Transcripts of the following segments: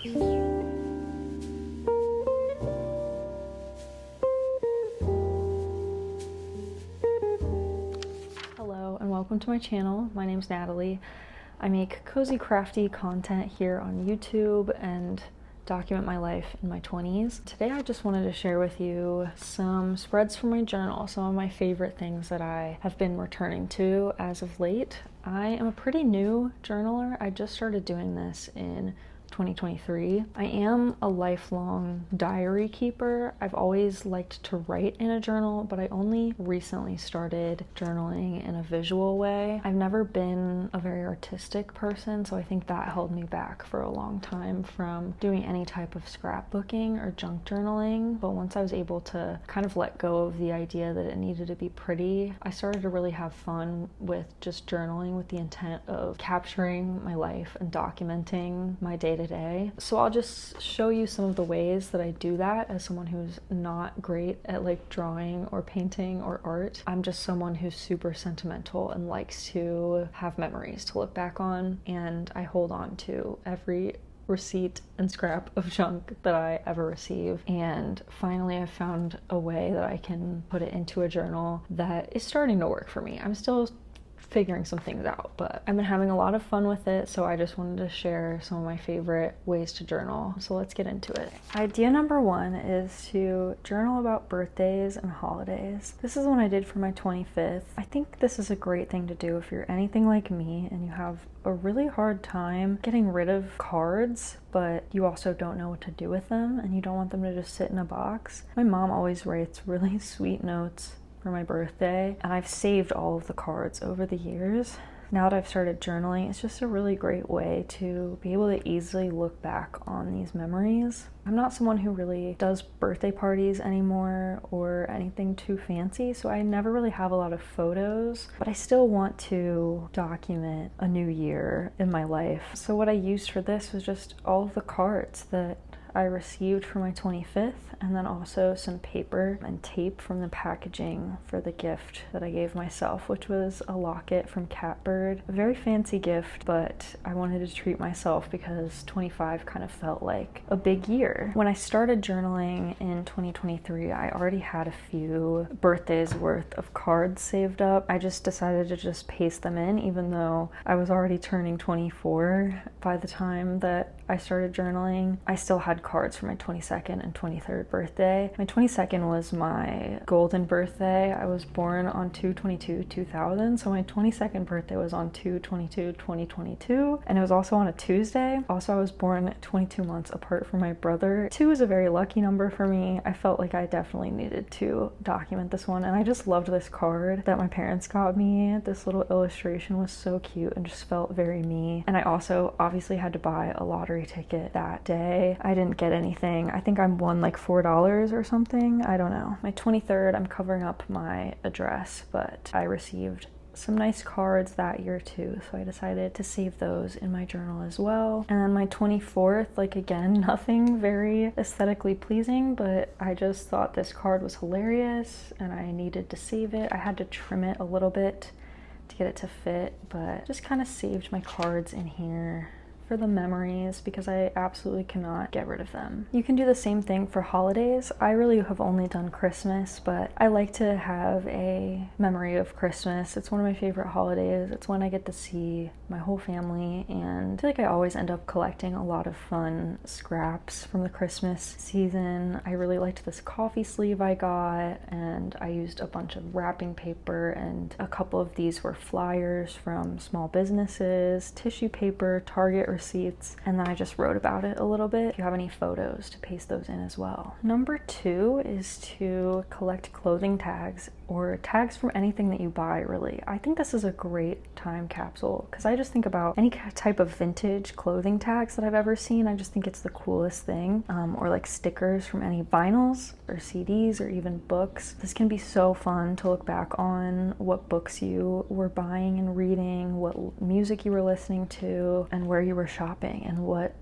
Hello and welcome to my channel. My name's Natalie. I make cozy crafty content here on YouTube and document my life in my 20s. Today I just wanted to share with you some spreads from my journal, some of my favorite things that I have been returning to as of late. I am a pretty new journaler. I just started doing this in 2023. I am a lifelong diary keeper. I've always liked to write in a journal, but I only recently started journaling in a visual way. I've never been a very artistic person, so I think that held me back for a long time from doing any type of scrapbooking or junk journaling. But once I was able to kind of let go of the idea that it needed to be pretty, I started to really have fun with just journaling with the intent of capturing my life and documenting my day-to-day. So I'll just show you some of the ways that I do that as someone who's not great at like drawing or painting or art. I'm just someone who's super sentimental and likes to have memories to look back on, and I hold on to every receipt and scrap of junk that I ever receive. And finally I found a way that I can put it into a journal that is starting to work for me. I'm still figuring some things out, but I've been having a lot of fun with it, so I just wanted to share some of my favorite ways to journal. So let's get into it. Idea number one is to journal about birthdays and holidays. This is one I did for my 25th. I think this is a great thing to do if you're anything like me and you have a really hard time getting rid of cards, but you also don't know what to do with them and you don't want them to just sit in a box. My mom always writes really sweet notes for my birthday, and I've saved all of the cards over the years. Now that I've started journaling, it's just a really great way to be able to easily look back on these memories. I'm not someone who really does birthday parties anymore or anything too fancy, so I never really have a lot of photos, but I still want to document a new year in my life. So what I used for this was just all of the cards that I received for my 25th, and then also some paper and tape from the packaging for the gift that I gave myself, which was a locket from Catbird. A very fancy gift, but I wanted to treat myself because 25 kind of felt like a big year. When I started journaling in 2023, I already had a few birthdays worth of cards saved up. I just decided to just paste them in, even though I was already turning 24 by the time that I started journaling. I still had cards for my 22nd and 23rd birthday. My 22nd was my golden birthday. I was born on 2/22/2000, so my 22nd birthday was on 2/22/2022, and it was also on a Tuesday. Also, I was born 22 months apart from my brother. 2 is a very lucky number for me. I felt like I definitely needed to document this one, and I just loved this card that my parents got me. This little illustration was so cute and just felt very me. And I also obviously had to buy a lottery ticket that day. I didn't get anything. I think I won like $4 or something. I don't know. My 23rd, I'm covering up my address, but I received some nice cards that year too, so I decided to save those in my journal as well. And then my 24th, like again, nothing very aesthetically pleasing, but I just thought this card was hilarious and I needed to save it. I had to trim it a little bit to get it to fit, but just kind of saved my cards in here for the memories because I absolutely cannot get rid of them. You can do the same thing for holidays. I really have only done Christmas, but I like to have a memory of Christmas. It's one of my favorite holidays. It's when I get to see my whole family, and I feel like I always end up collecting a lot of fun scraps from the Christmas season. I really liked this coffee sleeve I got, and I used a bunch of wrapping paper, and a couple of these were flyers from small businesses, tissue paper, Target receipts, and then I just wrote about it a little bit. If you have any photos, to paste those in as well. Number 2 is to collect clothing tags or tags from anything that you buy, really. I think this is a great time capsule because I just think about any type of vintage clothing tags that I've ever seen. I just think it's the coolest thing. Or like stickers from any vinyls or CDs or even books. This can be so fun to look back on what books you were buying and reading, what music you were listening to, and where you were shopping, and what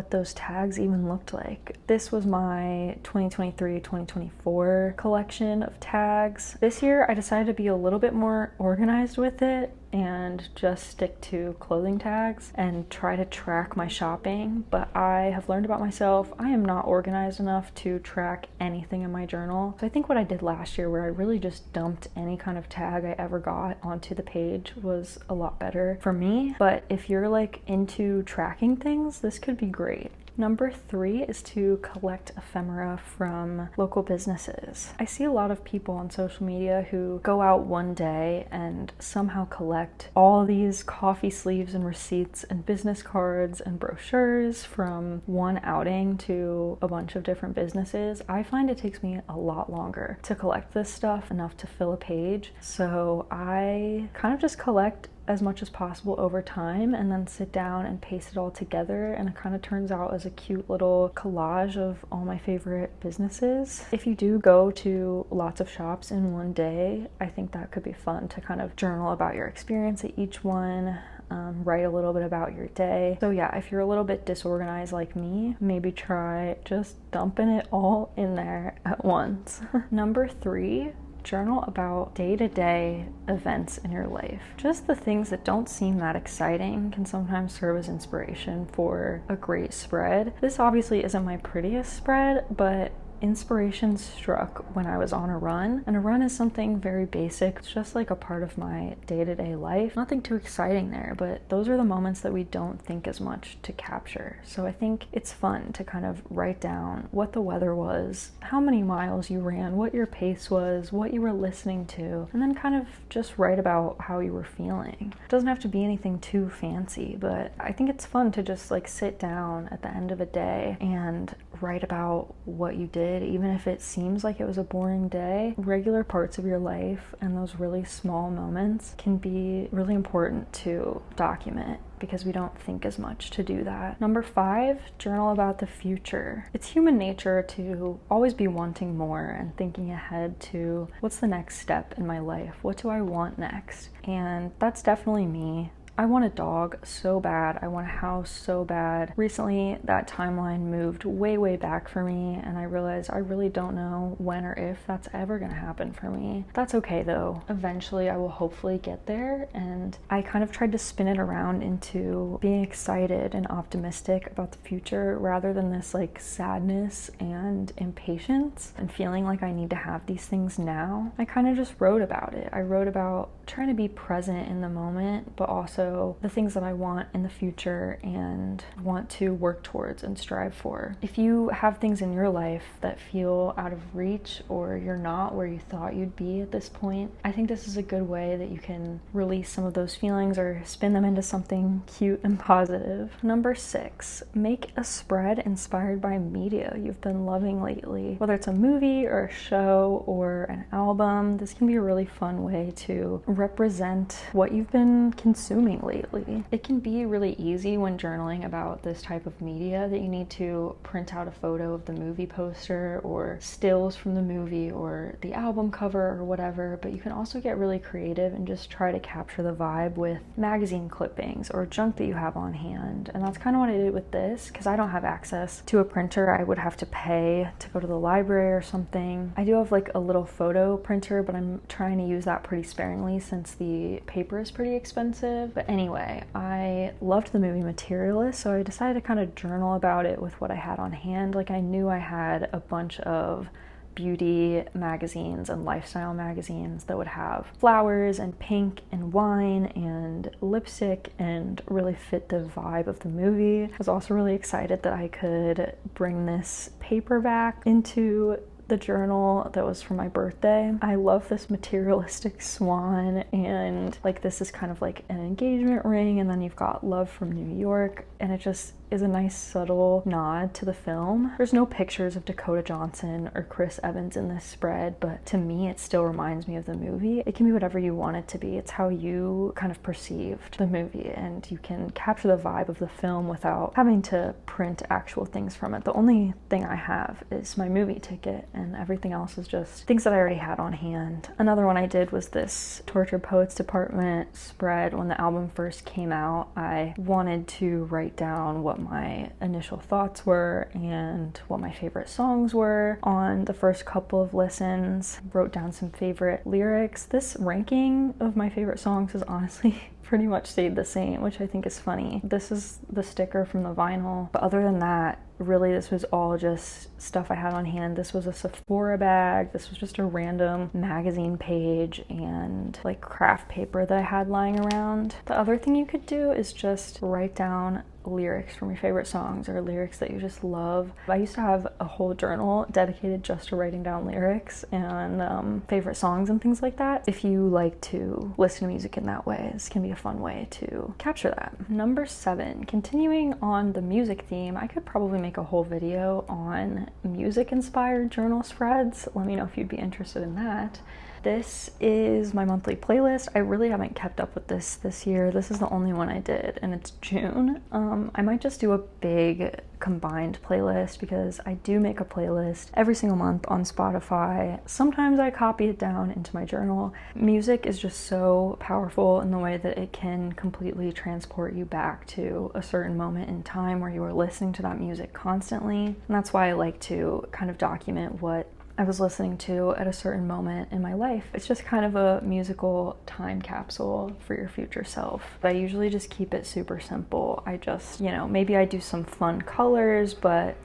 those tags even looked like. This was my 2023-2024 collection of tags. This year I decided to be a little bit more organized with it. and just stick to clothing tags and try to track my shopping, but I have learned about myself, I am not organized enough to track anything in my journal. So I think what I did last year, where I really just dumped any kind of tag I ever got onto the page, was a lot better for me. But if you're like into tracking things, this could be great. Number 3 is to collect ephemera from local businesses. I see a lot of people on social media who go out one day and somehow collect all these coffee sleeves and receipts and business cards and brochures from one outing to a bunch of different businesses. I find it takes me a lot longer to collect this stuff, enough to fill a page. So I kind of just collect as much as possible over time and then sit down and paste it all together, and it kind of turns out as a cute little collage of all my favorite businesses. If you do go to lots of shops in one day, I think that could be fun to kind of journal about your experience at each one. Write a little bit about your day. So yeah, if you're a little bit disorganized like me, maybe try just dumping it all in there at once. Number 3, journal about day-to-day events in your life. Just the things that don't seem that exciting can sometimes serve as inspiration for a great spread. This obviously isn't my prettiest spread, but inspiration struck when I was on a run, and a run is something very basic. It's just like a part of my day-to-day life. Nothing too exciting there, but those are the moments that we don't think as much to capture. So I think it's fun to kind of write down what the weather was, how many miles you ran, what your pace was, what you were listening to, and then kind of just write about how you were feeling. It doesn't have to be anything too fancy, but I think it's fun to just like sit down at the end of a day and write about what you did, even if it seems like it was a boring day. Regular parts of your life and those really small moments can be really important to document, because we don't think as much to do that. Number 5, journal about the future. It's human nature to always be wanting more and thinking ahead to what's the next step in my life? What do I want next? And that's definitely me. I want a dog so bad. I want a house so bad. Recently, that timeline moved way back for me, and I realized I really don't know when or if that's ever gonna happen for me. That's okay though. Eventually, I will hopefully get there, and I kind of tried to spin it around into being excited and optimistic about the future rather than this like sadness and impatience and feeling like I need to have these things now. I kind of just wrote about it. I wrote about trying to be present in the moment, but also the things that I want in the future and want to work towards and strive for. If you have things in your life that feel out of reach, or you're not where you thought you'd be at this point, I think this is a good way that you can release some of those feelings or spin them into something cute and positive. Number 6, make a spread inspired by media you've been loving lately. Whether it's a movie or a show or an album, this can be a really fun way to represent what you've been consuming lately. It can be really easy when journaling about this type of media that you need to print out a photo of the movie poster or stills from the movie or the album cover or whatever, but you can also get really creative and just try to capture the vibe with magazine clippings or junk that you have on hand. And that's kind of what I did with this, because I don't have access to a printer. I would have to pay to go to the library or something. I do have like a little photo printer, but I'm trying to use that pretty sparingly since the paper is pretty expensive. But anyway, I loved the movie Materialist, so I decided to kind of journal about it with what I had on hand. Like, I knew I had a bunch of beauty magazines and lifestyle magazines that would have flowers and pink and wine and lipstick and really fit the vibe of the movie. I was also really excited that I could bring this paperback into the journal that was for my birthday. I love this materialistic swan, and like this is kind of like an engagement ring, and then you've got Love from New York, and it just is a nice subtle nod to the film. There's no pictures of Dakota Johnson or Chris Evans in this spread, but to me it still reminds me of the movie. It can be whatever you want it to be. It's how you kind of perceived the movie, and you can capture the vibe of the film without having to print actual things from it. The only thing I have is my movie ticket, and everything else is just things that I already had on hand. Another one I did was this Tortured Poets Department spread. When the album first came out, I wanted to write down what my initial thoughts were and what my favorite songs were on the first couple of listens. Wrote down some favorite lyrics. This ranking of my favorite songs is honestly pretty much stayed the same, which I think is funny. This is the sticker from the vinyl, but other than that, really this was all just stuff I had on hand. This was a Sephora bag, this was just a random magazine page, and like craft paper that I had lying around. The other thing you could do is just write down lyrics from your favorite songs or lyrics that you just love. I used to have a whole journal dedicated just to writing down lyrics and favorite songs and things like that. If you like to listen to music in that way, this can be a fun way to capture that. Number 7, continuing on the music theme, I could probably make a whole video on music inspired journal spreads. Let me know if you'd be interested in that. This is my monthly playlist. I really haven't kept up with this year. This is the only one I did, and it's June. I might just do a big combined playlist because I do make a playlist every single month on Spotify. Sometimes I copy it down into my journal. Music is just so powerful in the way that it can completely transport you back to a certain moment in time where you are listening to that music constantly. And that's why I like to kind of document what I was listening to at a certain moment in my life. It's just kind of a musical time capsule for your future self. I usually just keep it super simple. I just, maybe I do some fun colors, but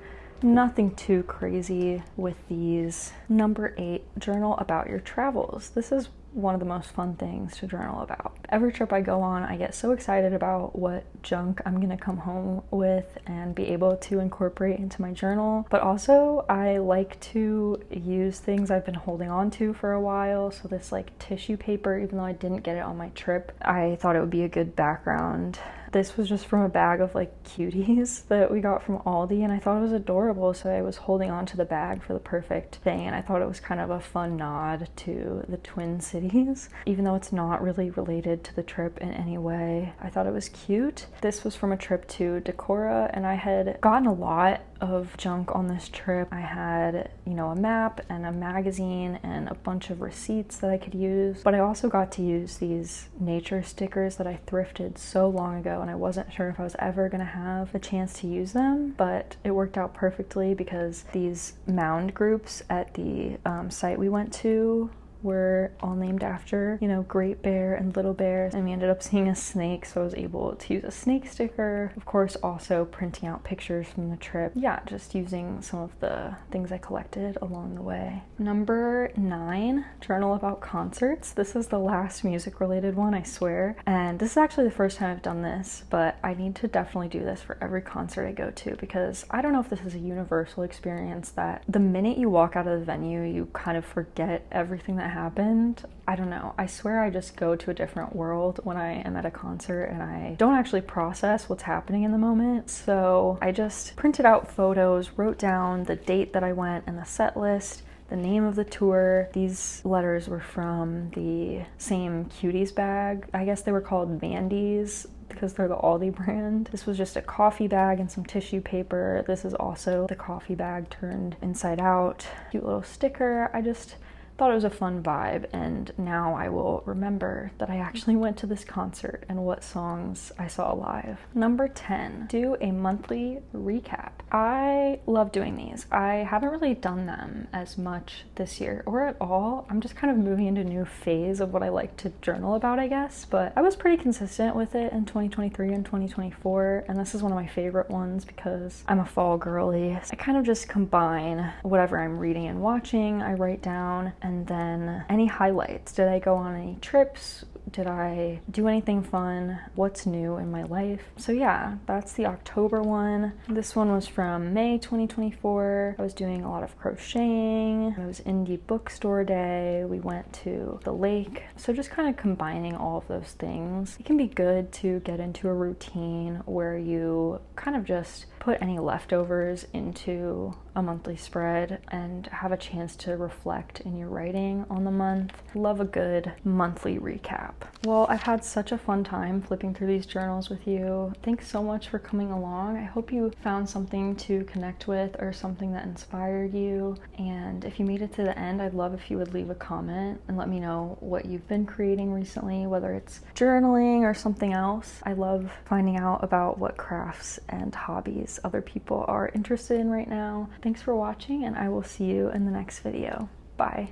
nothing too crazy with these. Number 8, journal about your travels. This is one of the most fun things to journal about. Every trip I go on, I get so excited about what junk I'm gonna come home with and be able to incorporate into my journal. But also, I like to use things I've been holding on to for a while. So this like tissue paper, even though I didn't get it on my trip, I thought it would be a good background. This was just from a bag of like cuties that we got from Aldi, and I thought it was adorable, so I was holding on to the bag for the perfect thing, and I thought it was kind of a fun nod to the Twin Cities. Even though it's not really related to the trip in any way, I thought it was cute. This was from a trip to Decorah, and I had gotten a lot of junk on this trip. I had, a map and a magazine and a bunch of receipts that I could use, but I also got to use these nature stickers that I thrifted so long ago, and I wasn't sure if I was ever gonna have a chance to use them, but it worked out perfectly because these mound groups at the site we went to were all named after, Great Bear and Little Bear, and we ended up seeing a snake, so I was able to use a snake sticker. Of course, also printing out pictures from the trip. Yeah, just using some of the things I collected along the way. Number 9, journal about concerts. This is the last music related one, I swear, and this is actually the first time I've done this, but I need to definitely do this for every concert I go to, because I don't know if this is a universal experience that the minute you walk out of the venue, you kind of forget everything that happened. I don't know. I swear I just go to a different world when I am at a concert, and I don't actually process what's happening in the moment. So I just printed out photos, wrote down the date that I went and the set list, the name of the tour. These letters were from the same Cuties bag. I guess they were called Vandies because they're the Aldi brand. This was just a coffee bag and some tissue paper. This is also the coffee bag turned inside out. Cute little sticker. I just thought it was a fun vibe, and now I will remember that I actually went to this concert and what songs I saw live. Number 10, do a monthly recap. I love doing these. I haven't really done them as much this year or at all. I'm just kind of moving into a new phase of what I like to journal about, I guess, but I was pretty consistent with it in 2023 and 2024, and this is one of my favorite ones because I'm a fall girly. I kind of just combine whatever I'm reading and watching, I write down, and then any highlights. Did I go on any trips? Did I do anything fun? What's new in my life? So yeah, that's the October one. This one was from May 2024. I was doing a lot of crocheting. It was indie bookstore day. We went to the lake. So just kind of combining all of those things. It can be good to get into a routine where you kind of just put any leftovers into a monthly spread and have a chance to reflect in your writing on the month. Love a good monthly recap. Well, I've had such a fun time flipping through these journals with you. Thanks so much for coming along. I hope you found something to connect with or something that inspired you. And if you made it to the end, I'd love if you would leave a comment and let me know what you've been creating recently, whether it's journaling or something else. I love finding out about what crafts and hobbies other people are interested in right now. Thanks for watching, and I will see you in the next video. Bye.